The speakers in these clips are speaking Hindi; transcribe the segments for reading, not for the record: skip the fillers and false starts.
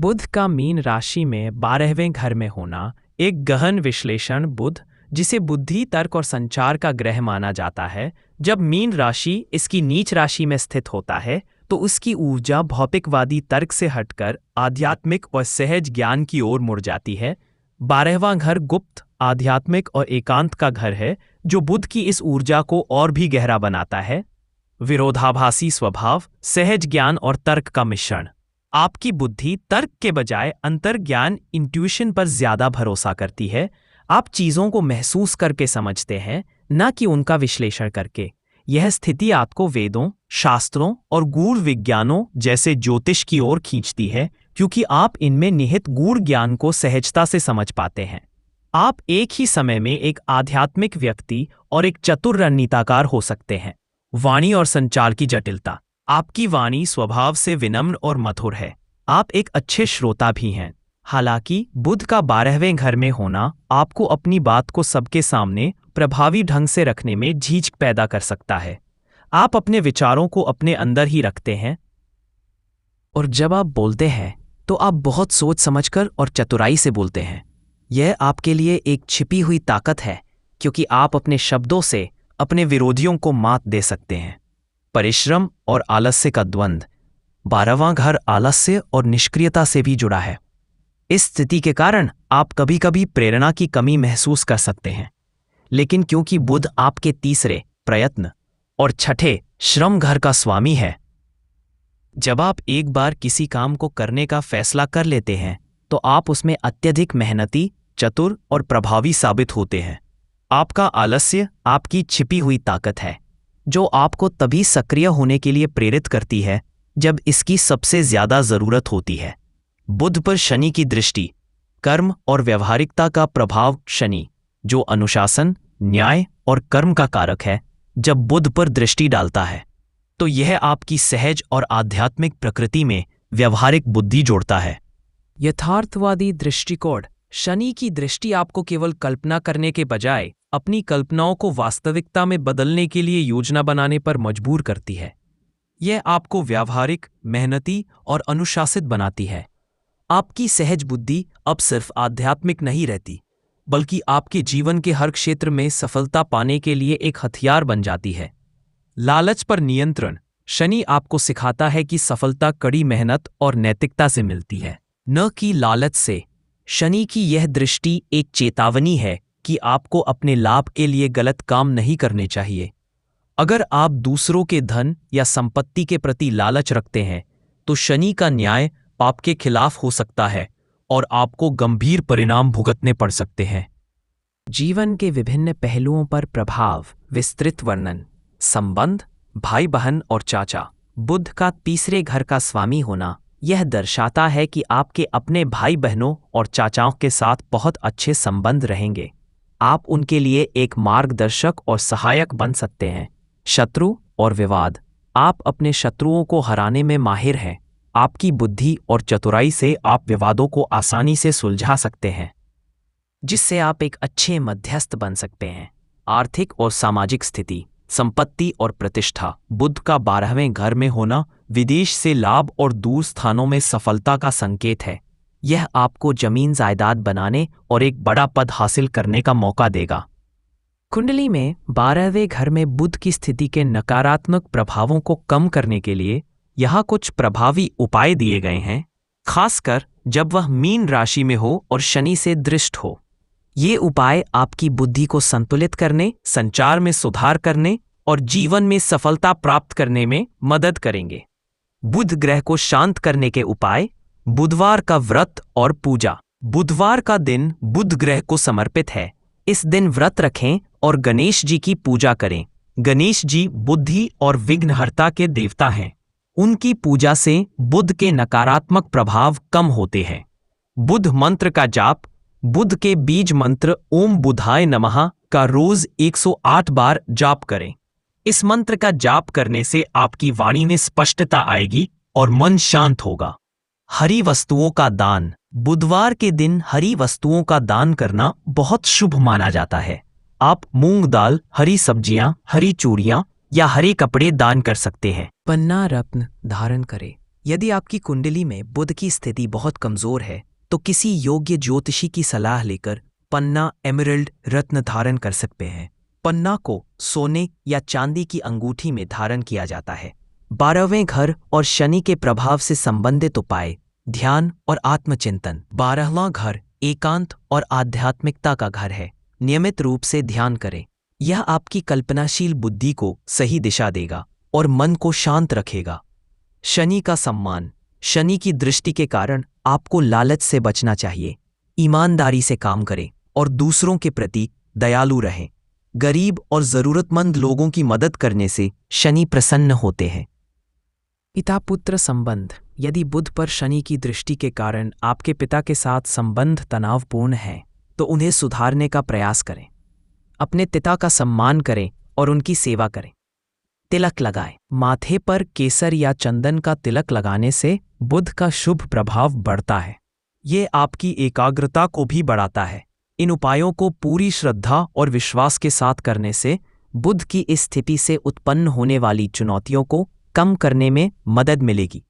बुध का मीन राशि में 12वें घर में होना एक गहन विश्लेषण। बुध, जिसे बुद्धि, तर्क और संचार का ग्रह माना जाता है, जब मीन राशि इसकी नीच राशि में स्थित होता है तो उसकी ऊर्जा भौतिकवादी तर्क से हटकर आध्यात्मिक और सहज ज्ञान की ओर मुड़ जाती है। 12वां घर गुप्त, आध्यात्मिक और एकांत का घर है, जो बुध की इस ऊर्जा को और भी गहरा बनाता है। विरोधाभासी स्वभाव, सहज ज्ञान और तर्क का मिश्रण। आपकी बुद्धि तर्क के बजाय अंतर्ज्ञान, इंट्यूशन पर ज्यादा भरोसा करती है। आप चीजों को महसूस करके समझते हैं, न कि उनका विश्लेषण करके। यह स्थिति आपको वेदों, शास्त्रों और गूढ़ विज्ञानों जैसे ज्योतिष की ओर खींचती है, क्योंकि आप इनमें निहित गूढ़ ज्ञान को सहजता से समझ पाते हैं। आप एक ही समय में एक आध्यात्मिक व्यक्ति और एक चतुर रणनीतिकार हो सकते हैं। वाणी और संचार की जटिलता। आपकी वाणी स्वभाव से विनम्र और मधुर है। आप एक अच्छे श्रोता भी हैं। हालांकि बुध का 12वें घर में होना आपको अपनी बात को सबके सामने प्रभावी ढंग से रखने में झिझक पैदा कर सकता है। आप अपने विचारों को अपने अंदर ही रखते हैं और जब आप बोलते हैं तो आप बहुत सोच समझकर और चतुराई से बोलते हैं। यह आपके लिए एक छिपी हुई ताकत है, क्योंकि आप अपने शब्दों से अपने विरोधियों को मात दे सकते हैं। परिश्रम और आलस्य का द्वंद्व। 12वां घर आलस्य और निष्क्रियता से भी जुड़ा है। इस स्थिति के कारण आप कभी कभी प्रेरणा की कमी महसूस कर सकते हैं, लेकिन क्योंकि बुध आपके तीसरे, प्रयत्न, और छठे, श्रम घर का स्वामी है, जब आप एक बार किसी काम को करने का फैसला कर लेते हैं तो आप उसमें अत्यधिक मेहनती, चतुर और प्रभावी साबित होते हैं। आपका आलस्य आपकी छिपी हुई ताकत है, जो आपको तभी सक्रिय होने के लिए प्रेरित करती है जब इसकी सबसे ज्यादा जरूरत होती है। बुध पर शनि की दृष्टि। कर्म और व्यवहारिकता का प्रभाव। शनि, जो अनुशासन, न्याय और कर्म का कारक है, जब बुध पर दृष्टि डालता है तो यह आपकी सहज और आध्यात्मिक प्रकृति में व्यवहारिक बुद्धि जोड़ता है। यथार्थवादी दृष्टिकोण। शनि की दृष्टि आपको केवल कल्पना करने के बजाय अपनी कल्पनाओं को वास्तविकता में बदलने के लिए योजना बनाने पर मजबूर करती है। यह आपको व्यावहारिक, मेहनती और अनुशासित बनाती है। आपकी सहज बुद्धि अब सिर्फ आध्यात्मिक नहीं रहती, बल्कि आपके जीवन के हर क्षेत्र में सफलता पाने के लिए एक हथियार बन जाती है। लालच पर नियंत्रण। शनि आपको सिखाता है कि सफलता कड़ी मेहनत और नैतिकता से मिलती है, न कि लालच से। शनि की यह दृष्टि एक चेतावनी है कि आपको अपने लाभ के लिए गलत काम नहीं करने चाहिए। अगर आप दूसरों के धन या संपत्ति के प्रति लालच रखते हैं तो शनि का न्याय पाप के खिलाफ हो सकता है और आपको गंभीर परिणाम भुगतने पड़ सकते हैं। जीवन के विभिन्न पहलुओं पर प्रभाव। विस्तृत वर्णन। संबंध, भाई बहन और चाचा। बुध का तीसरे घर का स्वामी होना यह दर्शाता है कि आपके अपने भाई बहनों और चाचाओं के साथ बहुत अच्छे संबंध रहेंगे। आप उनके लिए एक मार्गदर्शक और सहायक बन सकते हैं। शत्रु और विवाद। आप अपने शत्रुओं को हराने में माहिर हैं। आपकी बुद्धि और चतुराई से आप विवादों को आसानी से सुलझा सकते हैं, जिससे आप एक अच्छे मध्यस्थ बन सकते हैं। आर्थिक और सामाजिक स्थिति। संपत्ति और प्रतिष्ठा। बुध का 12वें घर में होना विदेश से लाभ और दूर स्थानों में सफलता का संकेत है। यह आपको जमीन जायदाद बनाने और एक बड़ा पद हासिल करने का मौका देगा। कुंडली में 12वें घर में बुध की स्थिति के नकारात्मक प्रभावों को कम करने के लिए यहाँ कुछ प्रभावी उपाय दिए गए हैं, खासकर जब वह मीन राशि में हो और शनि से दृष्ट हो। ये उपाय आपकी बुद्धि को संतुलित करने, संचार में सुधार करने और जीवन में सफलता प्राप्त करने में मदद करेंगे। बुध ग्रह को शांत करने के उपाय। बुधवार का व्रत और पूजा। बुधवार का दिन बुध ग्रह को समर्पित है। इस दिन व्रत रखें और गणेश जी की पूजा करें। गणेश जी बुद्धि और विघ्नहर्ता के देवता हैं। उनकी पूजा से बुध के नकारात्मक प्रभाव कम होते हैं। बुध मंत्र का जाप। बुध के बीज मंत्र ओम बुधाय नमः का रोज 108 बार जाप करें। इस मंत्र का जाप करने से आपकी वाणी में स्पष्टता आएगी और मन शांत होगा। हरी वस्तुओं का दान। बुधवार के दिन हरी वस्तुओं का दान करना बहुत शुभ माना जाता है। आप मूंग दाल, हरी सब्जियां, हरी चूड़ियां या हरे कपड़े दान कर सकते हैं। पन्ना रत्न धारण करें। यदि आपकी कुंडली में बुध की स्थिति बहुत कमजोर है तो किसी योग्य ज्योतिषी की सलाह लेकर पन्ना एमरल्ड रत्न धारण कर सकते हैं। पन्ना को सोने या चांदी की अंगूठी में धारण किया जाता है। 12वें घर और शनि के प्रभाव से संबंधित उपाय, ध्यान और आत्मचिंतन। 12वां घर एकांत और आध्यात्मिकता का घर है। नियमित रूप से ध्यान करें। यह आपकी कल्पनाशील बुद्धि को सही दिशा देगा और मन को शांत रखेगा। शनि का सम्मान। शनि की दृष्टि के कारण आपको लालच से बचना चाहिए। ईमानदारी से काम करें और दूसरों के प्रति दयालु रहें। गरीब और जरूरतमंद लोगों की मदद करने से शनि प्रसन्न होते हैं। पिता पुत्र संबंध। यदि बुध पर शनि की दृष्टि के कारण आपके पिता के साथ संबंध तनावपूर्ण है तो उन्हें सुधारने का प्रयास करें। अपने पिता का सम्मान करें और उनकी सेवा करें। तिलक लगाएं। माथे पर केसर या चंदन का तिलक लगाने से बुध का शुभ प्रभाव बढ़ता है। ये आपकी एकाग्रता को भी बढ़ाता है। इन उपायों को पूरी श्रद्धा और विश्वास के साथ करने से बुध की इस स्थिति से उत्पन्न होने वाली चुनौतियों को कम करने में मदद मिलेगी।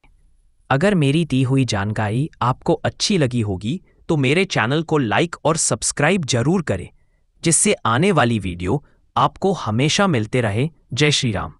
अगर मेरी दी हुई जानकारी आपको अच्छी लगी होगी तो मेरे चैनल को लाइक और सब्सक्राइब जरूर करें, जिससे आने वाली वीडियो आपको हमेशा मिलते रहे। जय श्री राम।